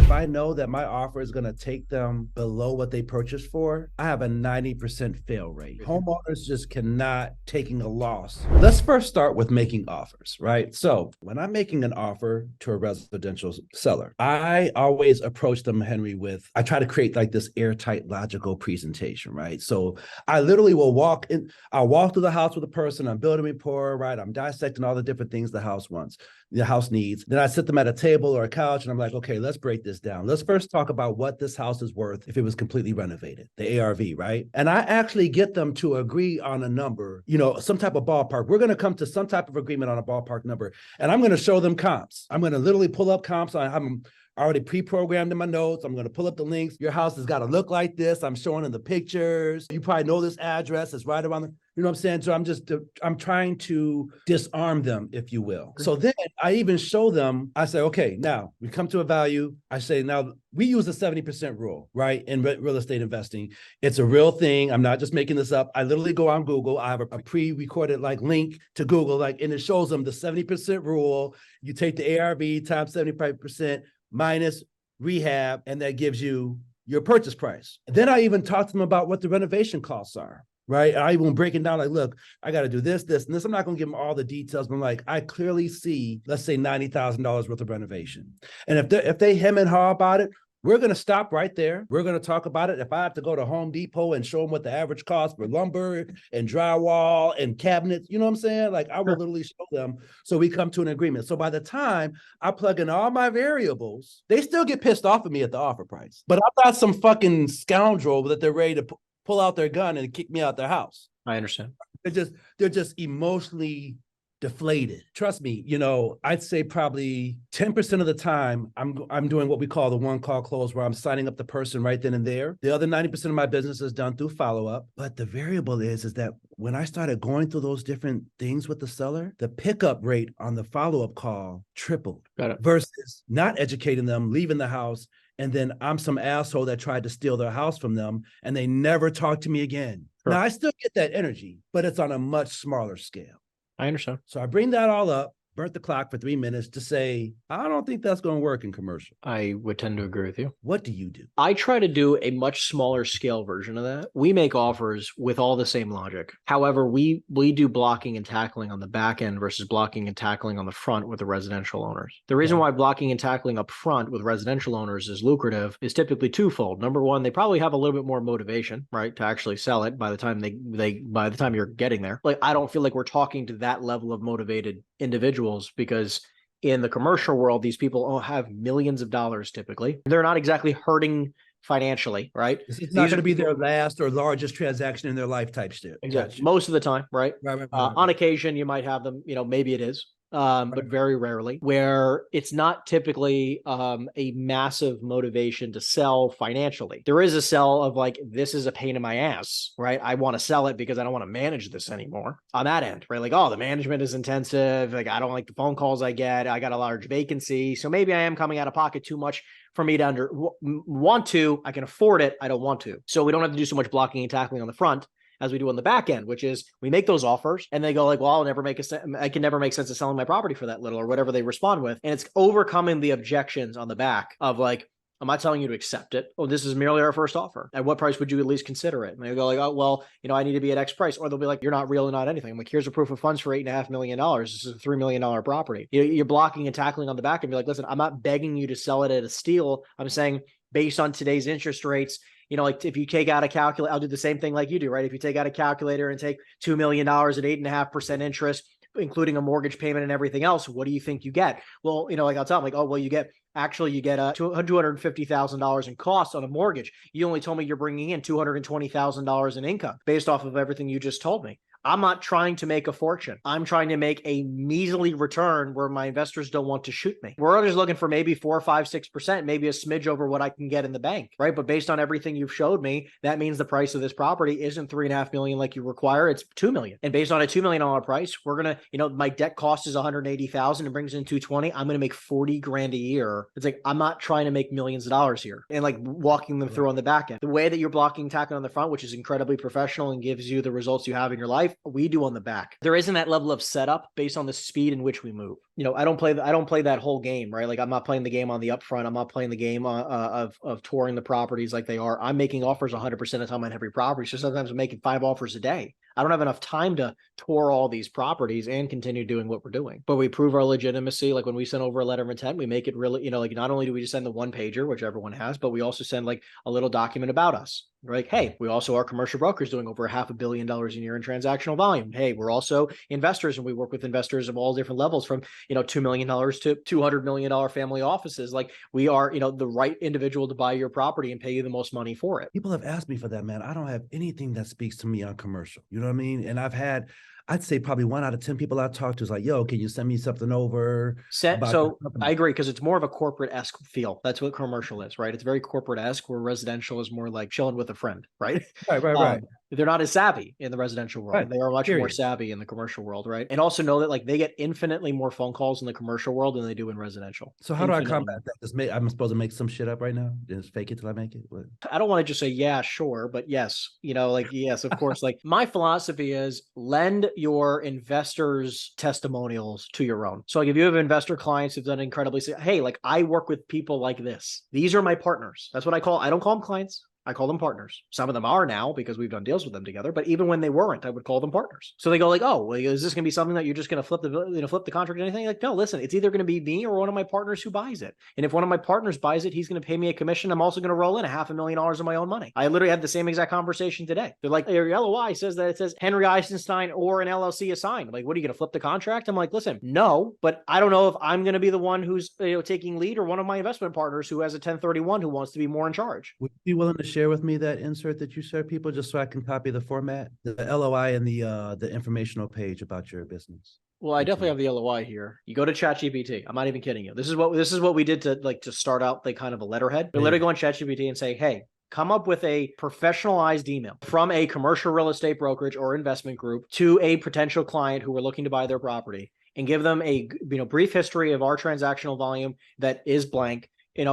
if I know that my offer is going to take them below what they purchased for, I have a 90% fail rate. Homeowners just cannot taking a loss. Let's first start with making offers, right? So when I'm making an offer to a residential seller, I always approach them, Henry, I try to create like this airtight, logical presentation, right? So I literally will I'll walk through the house with a person, I'm building rapport, right? I'm dissecting all the different things the house needs. Then I sit them at a table or a couch and I'm like, okay, let's break this down. Let's first talk about what this house is worth if it was completely renovated, the ARV, right? And I actually get them to agree on a number, some type of ballpark. We're going to come to some type of agreement on a ballpark number, and I'm going to show them comps. I'm going to literally pull up comps. I'm already pre-programmed in my notes. I'm going to pull up the links. Your house has got to look like this. I'm showing them the pictures. You probably know this address. It's right around you know what I'm saying? So I'm trying to disarm them, if you will. So then I even show them, I say, okay, now we come to a value. I say, now we use a 70% rule, right? In real estate investing. It's a real thing. I'm not just making this up. I literally go on Google. I have a pre-recorded link to Google, and it shows them the 70% rule. You take the ARV times 75% minus rehab, and that gives you your purchase price. Then I even talk to them about what the renovation costs are. Right. I even breaking down look, I got to do this, and this. I'm not going to give them all the details, but I clearly see, let's say $90,000 worth of renovation. And if they hem and haw about it, we're going to stop right there. We're going to talk about it. If I have to go to Home Depot and show them what the average cost for lumber and drywall and cabinets, you know what I'm saying? I will literally show them. So we come to an agreement. So by the time I plug in all my variables, they still get pissed off at me at the offer price. But I'm not some fucking scoundrel that they're ready to pull out their gun and kick me out their house. I understand. They're just emotionally deflated. Trust me, I'd say probably 10% of the time I'm doing what we call the one call close, where I'm signing up the person right then and there. The other 90% of my business is done through follow-up. But the variable is that when I started going through those different things with the seller, the pickup rate on the follow-up call tripled. Got it. Versus not educating them, leaving the house, and then I'm some asshole that tried to steal their house from them, and they never talk to me again. Sure. Now, I still get that energy, but it's on a much smaller scale. I understand. So I bring that all up, burnt the clock for 3 minutes to say, I don't think that's going to work in commercial. I would tend to agree with you. What do you do? I try to do a much smaller scale version of that. We make offers with all the same logic. However, we do blocking and tackling on the back end versus blocking and tackling on the front with the residential owners. The reason why blocking and tackling up front with residential owners is lucrative is typically twofold. Number one, they probably have a little bit more motivation, right, to actually sell it by the time by the time you're getting there. I don't feel like we're talking to that level of motivated individuals, because in the commercial world, these people have millions of dollars typically. They're not exactly hurting financially, right? This is not going to be their last or largest transaction in their life type shit. Exactly. Gotcha. Most of the time, right? Right. On occasion, you might have them, maybe it is. But very rarely, where it's not typically a massive motivation to sell financially. There is a sell of this is a pain in my ass, right? I want to sell it because I don't want to manage this anymore on that end, right? The management is intensive. I don't like the phone calls I get. I got a large vacancy. So maybe I am coming out of pocket too much for me to want to. I can afford it. I don't want to. So we don't have to do so much blocking and tackling on the front as we do on the back end, which is we make those offers and they go well, I can never make sense of selling my property for that little, or whatever they respond with. And it's overcoming the objections on the back of I'm not telling you to accept it. Oh, this is merely our first offer. At what price would you at least consider it? And they go oh, well, I need to be at X price. Or they'll be you're not really not anything. I'm here's a proof of funds for $8.5 million. This is a $3 million property. You're blocking and tackling on the back and be listen, I'm not begging you to sell it at a steal. I'm saying based on today's interest rates, if you take out a calculator, I'll do the same thing like you do, right? If you take out a calculator and take $2 million at 8.5% interest, including a mortgage payment and everything else, what do you think you get? Well, I'll tell them oh, well, you get $250,000 in costs on a mortgage. You only told me you're bringing in $220,000 in income based off of everything you just told me. I'm not trying to make a fortune. I'm trying to make a measly return where my investors don't want to shoot me. We're just looking for maybe 4, 5, 6%, maybe a smidge over what I can get in the bank, right? But based on everything you've showed me, that means the price of this property isn't $3.5 million like you require. It's $2 million. And based on a $2 million price, we're going to, my debt cost is $180,000 and brings in $220. I'm going to make $40,000 a year. It's I'm not trying to make millions of dollars here and walking them through on the back end. The way that you're blocking and tackling on the front, which is incredibly professional and gives you the results you have in your life, we do on the back. There isn't that level of setup based on the speed in which we move. I don't play that whole game, right? Like I'm not playing the game on the upfront. I'm not playing the game of touring the properties like they are. I'm making offers 100% of the time on every property. So sometimes I'm making 5 offers a day. I don't have enough time to tour all these properties and continue doing what we're doing. But we prove our legitimacy. Like when we send over a letter of intent, we make it really, like not only do we just send the one pager, which everyone has, but we also send like a little document about us. We're like, hey, we also are commercial brokers doing over $500 million a year in transactional volume. Hey, we're also investors, and we work with investors of all different levels from, $2 million to $200 million family offices. Like we are, the right individual to buy your property and pay you the most money for it. People have asked me for that, man. I don't have anything that speaks to me on commercial. You know what I mean? And I'd say probably 1 out of 10 people I talk to is like, yo, can you send me something over? So I agree, because it's more of a corporate-esque feel. That's what commercial is, right? It's very corporate-esque, where residential is more like chilling with a friend, right? Right. They're not as savvy in the residential world. Right. They are much Period. more savvy in the commercial world, right? And also know that like they get infinitely more phone calls in the commercial world than they do in residential. So how do I combat that? I'm supposed to make some shit up right now? Just fake it till I make it? What? I don't want to just say, yeah, sure, but yes, yes, of course. Like my philosophy is lend your investors' testimonials to your own. So like if you have investor clients who've done incredibly, hey, like I work with people like this. These are my partners. That's what I don't call them clients. I call them partners. Some of them are now because we've done deals with them together, but even when they weren't, I would call them partners. So they go like, oh, well, is this going to be something that you're just going to flip the contract or anything? Like, no, listen, it's either going to be me or one of my partners who buys it. And if one of my partners buys it, he's going to pay me a commission. I'm also going to roll in $500,000 of my own money. I literally had the same exact conversation today. They're like, your LOI says that it says Henry Eisenstein or an LLC assigned. I'm like, what are you going to flip the contract? I'm like, listen, no, but I don't know if I'm going to be the one who's taking lead or one of my investment partners who has a 1031 who wants to be more in charge. Would you be willing to share with me that insert that you share people just so I can copy the format, the LOI and the informational page about your business? Well, I definitely have the LOI here. You go to ChatGPT. I'm not even kidding you. This is what we did to start out the kind of a letterhead. We literally go on ChatGPT and say, hey, come up with a professionalized email from a commercial real estate brokerage or investment group to a potential client who are looking to buy their property, and give them a brief history of our transactional volume that is blank.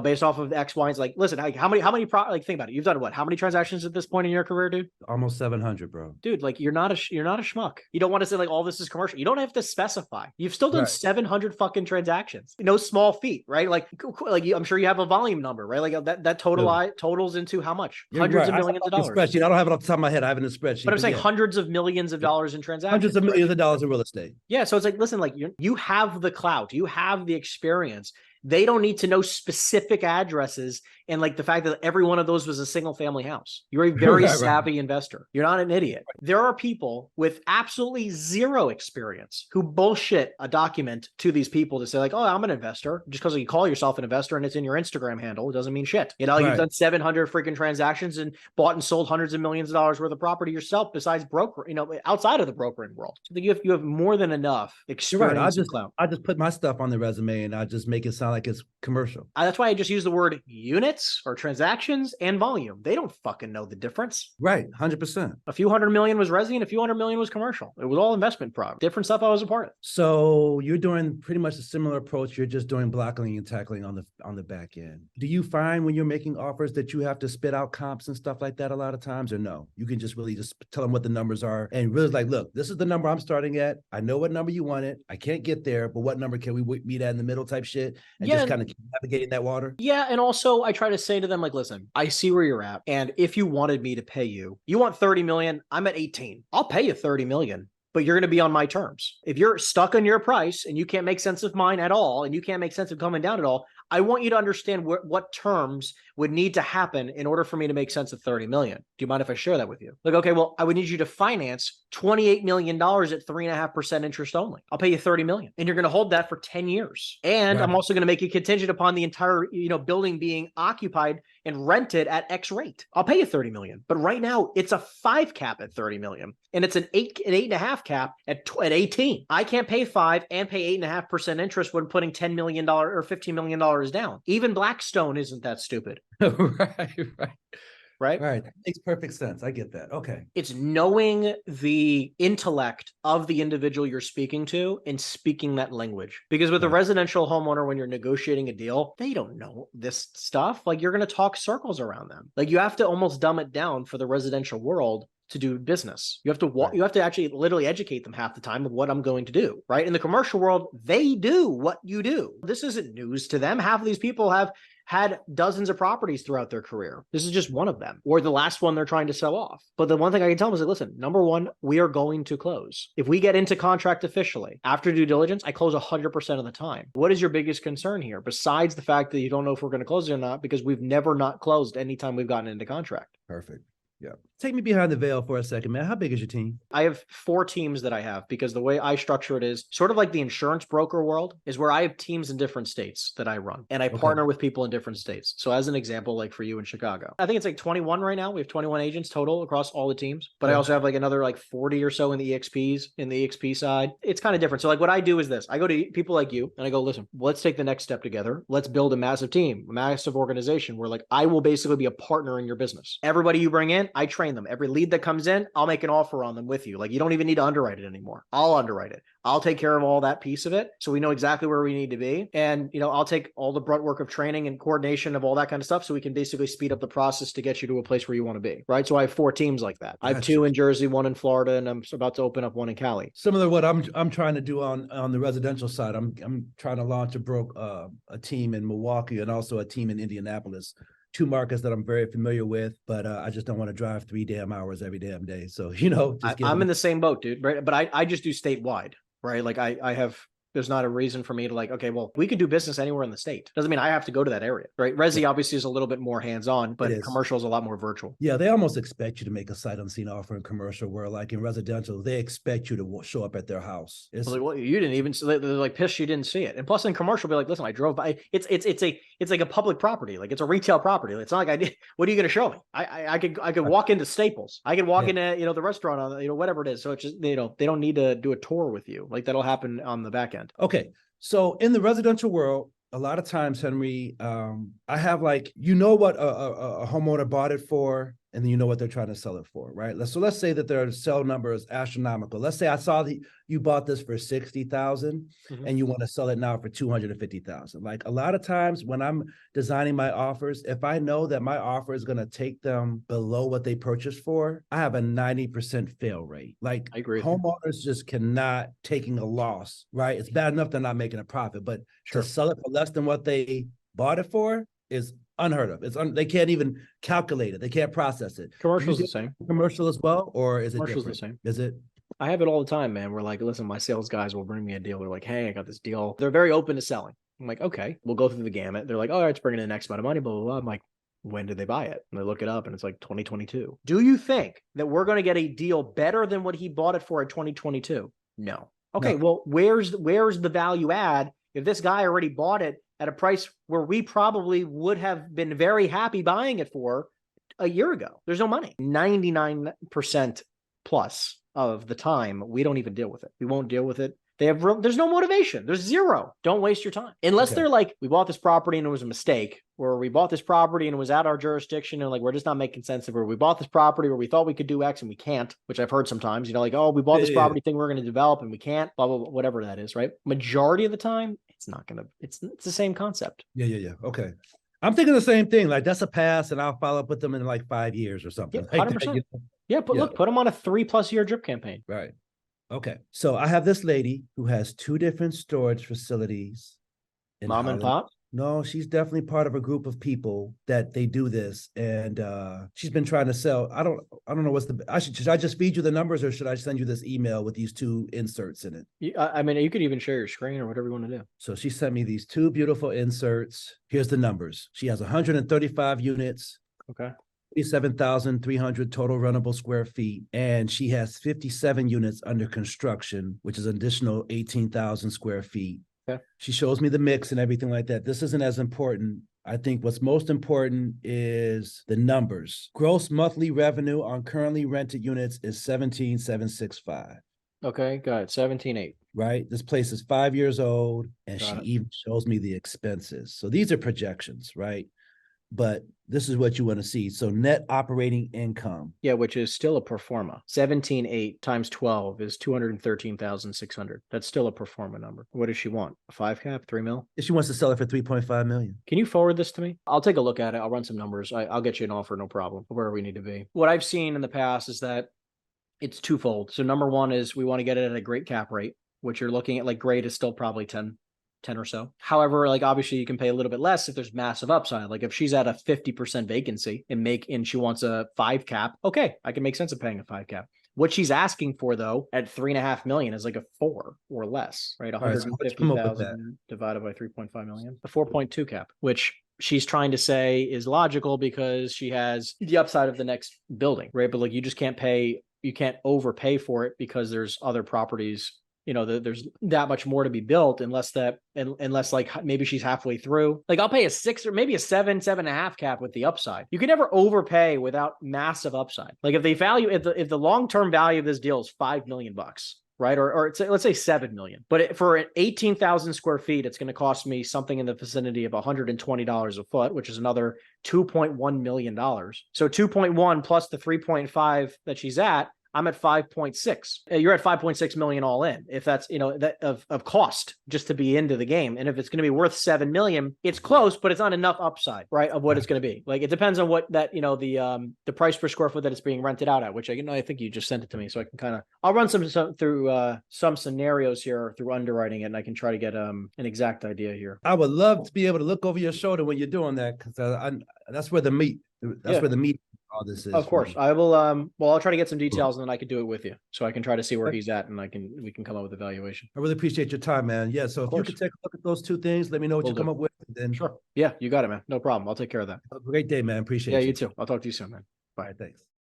Based off of X, Y, and like, listen, like how many, think about it. You've done what? How many transactions at this point in your career, dude? Almost 700, bro. Dude, like you're not a schmuck. You don't want to say like all this is commercial. You don't have to specify. You've still done 700 fucking transactions. No small feat, right? Like I'm sure you have a volume number, right? Like that totals into how much? Hundreds of millions of dollars. Spreadsheet. I don't have it off the top of my head. I have it in a spreadsheet. But I'm saying hundreds of millions of dollars in transactions. Hundreds of millions of dollars in real estate. Yeah. So it's like, listen, like you have the clout, you have the experience. They don't need to know specific addresses and like the fact that every one of those was a single family house. You're a very savvy investor. You're not an idiot. There are people with absolutely zero experience who bullshit a document to these people to say like, oh, I'm an investor. Just because you call yourself an investor and it's in your Instagram handle, it doesn't mean shit. You've done 700 freaking transactions and bought and sold hundreds of millions of dollars worth of property yourself besides broker, outside of the brokering world. So you have more than enough experience. I just put my stuff on the resume and I just make it sound like it's commercial. That's why I just use the word units or transactions and volume. They don't fucking know the difference. Right. 100%. A few $100 million was resi and a few $100 million was commercial. It was all investment product. Different stuff I was a part of. So you're doing pretty much a similar approach. You're just doing blocking and tackling on the back end. Do you find when you're making offers that you have to spit out comps and stuff like that a lot of times, or no? You can just really just tell them what the numbers are and really like, look, this is the number I'm starting at. I know what number you wanted. I can't get there, but what number can we meet at in the middle type shit? And just kind of keep navigating that water. Yeah. And also I try to say to them, like, listen, I see where you're at. And if you wanted me to pay you, you want 30 million, I'm at 18. I'll pay you 30 million. But you're going to be on my terms. If you're stuck on your price and you can't make sense of mine at all, and you can't make sense of coming down at all, I want you to understand what terms would need to happen in order for me to make sense of 30 million. Do you mind if I share that with you? Like, okay, well, I would need you to finance $28 million at 3.5% interest only. I'll pay you 30 million and you're going to hold that for 10 years. And I'm also going to make it contingent upon the entire, building being occupied and rented at X rate. I'll pay you 30 million. But right now it's a 5 cap at 30 million and it's an 8.5 cap at 18. I can't pay 5 and pay 8.5% interest when putting $10 million or $15 million down. Even Blackstone isn't that stupid. Right. That makes perfect sense. I get that. Okay. It's knowing the intellect of the individual you're speaking to and speaking that language. Because with a residential homeowner, when you're negotiating a deal, they don't know this stuff. Like you're going to talk circles around them. Like you have to almost dumb it down for the residential world to do business. You have to walk, you have to actually literally educate them half the time of what I'm going to do, right? In the commercial world, they do what you do. This isn't news to them. Half of these people have had dozens of properties throughout their career. This is just one of them, or the last one they're trying to sell off. But the one thing I can tell them is like, listen, number one, we are going to close. If we get into contract officially after due diligence, I close 100% of the time. What is your biggest concern here? Besides the fact that you don't know if we're going to close it or not, because we've never not closed anytime we've gotten into contract. Perfect. Yeah. Take me behind the veil for a second, man. How big is your team? I have 4 teams that I have, because the way I structure it is sort of like the insurance broker world, is where I have teams in different states that I run, and I partner with people in different states. So as an example, like for you in Chicago, I think it's like 21 right now. We have 21 agents total across all the teams, but I also have like another like 40 or so in the EXP side. It's kind of different. So like what I do is this: I go to people like you and I go, listen, let's take the next step together. Let's build a massive team, a massive organization where like I will basically be a partner in your business. Everybody you bring in, I train them. Every lead that comes in, I'll make an offer on them with you. Like you don't even need to underwrite it anymore. I'll underwrite it. I'll take care of all that piece of it, so we know exactly where we need to be. And, you know, I'll take all the brunt work of training and coordination of all that kind of stuff, so we can basically speed up the process to get you to a place where you want to be, right? So I have 4 teams like that. I have 2 in Jersey, 1 in Florida, and I'm about to open up 1 in Cali. Similar to what I'm trying to do on the residential side. I'm trying to launch a team in Milwaukee and also a team in Indianapolis. 2 markets that I'm very familiar with, but I just don't want to drive 3 damn hours every damn day. So, you know, I'm in the same boat, dude. Right? But I just do statewide, right? Like I have, there's not a reason for me to like, okay, well, we can do business anywhere in the state. Doesn't mean I have to go to that area, right? Resi obviously is a little bit more hands-on, but commercial is a lot more virtual. Yeah, they almost expect you to make a sight unseen offer in commercial, where like in residential, they expect you to show up at their house. It's like, well, you didn't even, they're like pissed you didn't see it. And plus in commercial, be like, listen, I drove by. It's like a public property. Like it's a retail property. It's not like I did. What are you going to show me? I could walk into Staples. I could walk into, you know, the restaurant on, you know, whatever it is. So it's just, you know, they don't need to do a tour with you. Like that'll happen on the back end. Okay. So in the residential world, a lot of times, Henry, I have like, you know what a homeowner bought it for, and then you know what they're trying to sell it for, right? So let's say that their sell number is astronomical. Let's say I saw you bought this for 60,000 and you want to sell it now for 250,000. Like a lot of times when I'm designing my offers, if I know that my offer is going to take them below what they purchased for, I have a 90% fail rate. Like I agree. Homeowners just cannot taking a loss, right? It's bad enough they're not making a profit, but to sell it for less than what they bought it for is unheard of. They can't even calculate it. They can't process it. Commercial's the same. Commercial as well, or is it Commercial's different? The same. Is it? I have it all the time, man. We're like, listen, my sales guys will bring me a deal. They're like, hey, I got this deal. They're very open to selling. I'm like, okay, we'll go through the gamut. They're like, all right, it's bringing in the next amount of money, blah, blah, blah. I'm like, when did they buy it? And they look it up and it's like 2022. Do you think that we're going to get a deal better than what he bought it for in 2022? No. Okay, well, where's the value add if this guy already bought it at a price where we probably would have been very happy buying it for a year ago? There's no money. 99% plus of the time, we don't even deal with it. We won't deal with it. There's no motivation. There's zero. Don't waste your time. Unless they're like, we bought this property and it was a mistake, or we bought this property and it was out our jurisdiction and like, we're just not making sense of it. Or we bought this property where we thought we could do X and we can't, which I've heard sometimes, you know, like, oh, we bought this property thing we're going to develop and we can't, blah, blah, blah, whatever that is, right? Majority of the time, it's not going to, it's the same concept. Yeah. Okay. I'm thinking the same thing. Like that's a pass and I'll follow up with them in like 5 years or something. Yeah, 100%. Like that, you know? Yeah, but look, put them on a 3+ year drip campaign. Right. Okay. So I have this lady who has 2 different storage facilities. Mom and pop? No, she's definitely part of a group of people that they do this. And she's been trying to sell. I don't know what's should I just feed you the numbers or should I send you this email with these 2 inserts in it? I mean, you could even share your screen or whatever you want to do. So she sent me these 2 beautiful inserts. Here's the numbers. She has 135 units. Okay. 57,300 total rentable square feet. And she has 57 units under construction, which is an additional 18,000 square feet. Okay. She shows me the mix and everything like that. This isn't as important. I think what's most important is the numbers. Gross monthly revenue on currently rented units is 17,765. Okay, got it. 17.8. Right? This place is 5 years old, and Got she it. even shows me the expenses. So these are projections, right? but this is what you want to see. So net operating income. Yeah, which is still a pro forma. 17.8 times 12 is 213,600. That's still a pro forma number. What does she want? A 5 cap, 3 mil? If she wants to sell it for 3.5 million. Can you forward this to me? I'll take a look at it. I'll run some numbers. I'll get you an offer, no problem, where we need to be. What I've seen in the past is that it's twofold. So number one is we want to get it at a great cap rate, which you're looking at, like grade is still probably 10 or so. However, like obviously you can pay a little bit less if there's massive upside. Like if she's at a 50% vacancy and she wants a 5 cap, okay, I can make sense of paying a 5 cap. What she's asking for though at 3.5 million is like a 4 or less, right? 150,000 divided by 3.5 million, a 4.2 cap, which she's trying to say is logical because she has the upside of the next building, right? But like you just can't you can't overpay for it because there's other properties, there's that much more to be built unless like maybe she's halfway through. Like I'll pay a 6 or maybe a 7.5 cap with the upside. You can never overpay without massive upside. Like if the long-term value of this deal is $5 million, right? Or let's say 7 million, but for 18,000 square feet, it's going to cost me something in the vicinity of $120 a foot, which is another $2.1 million. So 2.1 plus the 3.5 that she's at, I'm at 5.6. You're at 5.6 million all in. If that's, that of cost just to be into the game. And if it's going to be worth 7 million, it's close, but it's not enough upside, right? Of what it's going to be. Like it depends on what that, the price per square foot that it's being rented out at, which I think you just sent it to me. So I can I'll run some through some scenarios here through underwriting it, and I can try to get an exact idea here. I would love to be able to look over your shoulder when you're doing that, because that's where the meat, where the meat all this is. Of course. I will I'll try to get some details and then I can do it with you. So I can try to see where he's at and we can come up with a valuation. I really appreciate your time, man. Yeah. So if you could take a look at those two things, let me know what you come up with. Then sure. Yeah, you got it, man. No problem. I'll take care of that. Have a great day, man. Appreciate it. Yeah, you too. I'll talk to you soon, man. Bye. Thanks.